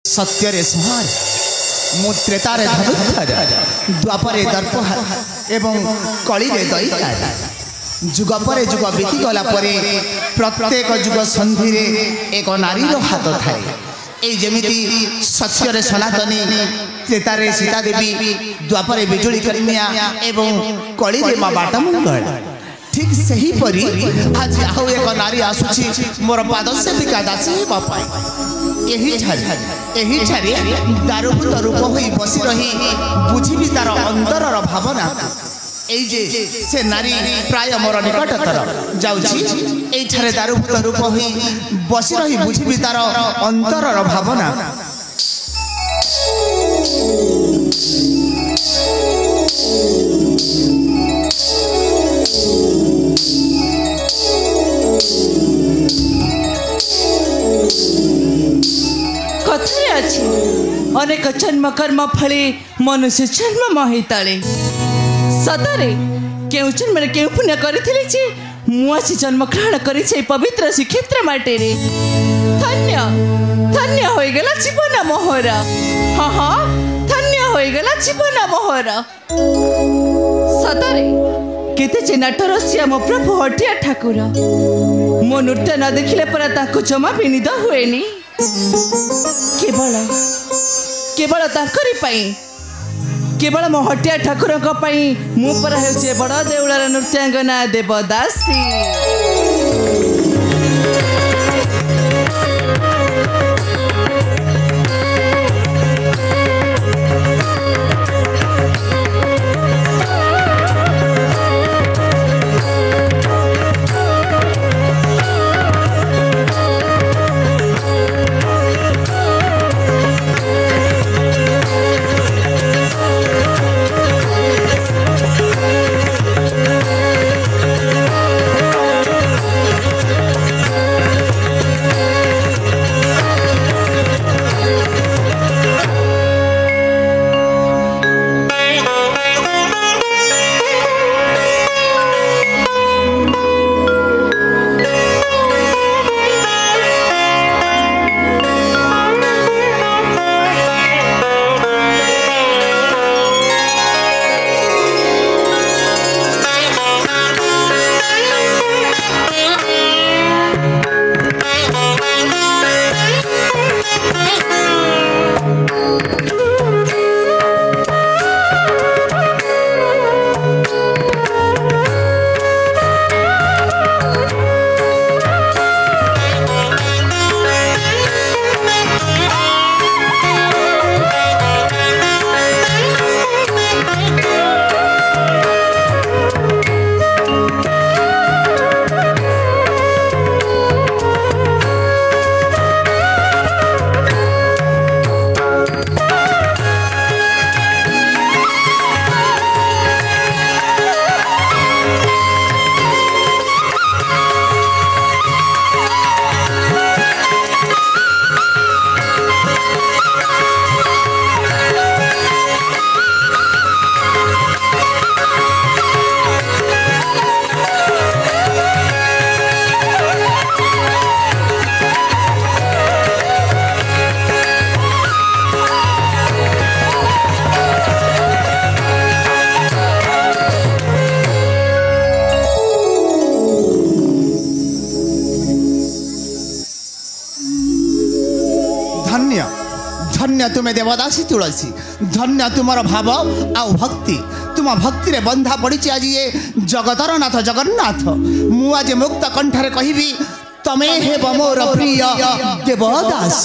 सत्य संहार मुत्रेतार धनुधर द्वापरे दर्पहार एवं कली दैतार जुग पर जुग बीतीगला प्रत्येक जुग संधि एक नारी हाथ थाए जमीती सत्य सनातनी त्रेतारे सीता देवी द्वापरे बिजुली कन्या एवं कली माँ बाटा मंगल ठीक सही परी आज आउ एक नारी आसुची मोर पाद सेविका दासी यही छारे दारूभूत रूप होई बसी रही बुझी तार अंतर भावना से नारी प्राय मोर निकटतर जाऊे दारूभूत रूप होई बसी रही बुझी तार अंतर भावना कथारे अछि अनेक जन्म कर्म फले मनुष्य जन्म महिताले सतरे केउ जन्म केउ पुण्य करिथिले जे मुआसी जन्म ग्रहण करि छै पवित्र श्रीक्षेत्र माटे रे धन्य धन्य होई गेला जीवन मोहर हां हां धन्य होई गेला जीवन मोहर सतरे केते जे नाटरसिया मो प्रभु हटिया ठाकुर मो नृत्य न देखिले पर ताको जमा विनिद हुएनी केवल केवल ताकरी पाई केवल मो हटिया ठाकुर को पाई मु पर हेउचे बड़ देउळर नृत्यांगना देवदासी धन्य तुम्हें देवदासी तुलसी धन्य तुमर भाव आ भक्ति तुम भक्ति रे बंधा पड़ी आज ये जगतर नाथ जगन्नाथ मु आज मुक्त कंठरे कहबी तमे हे मोर प्रिय देवदास।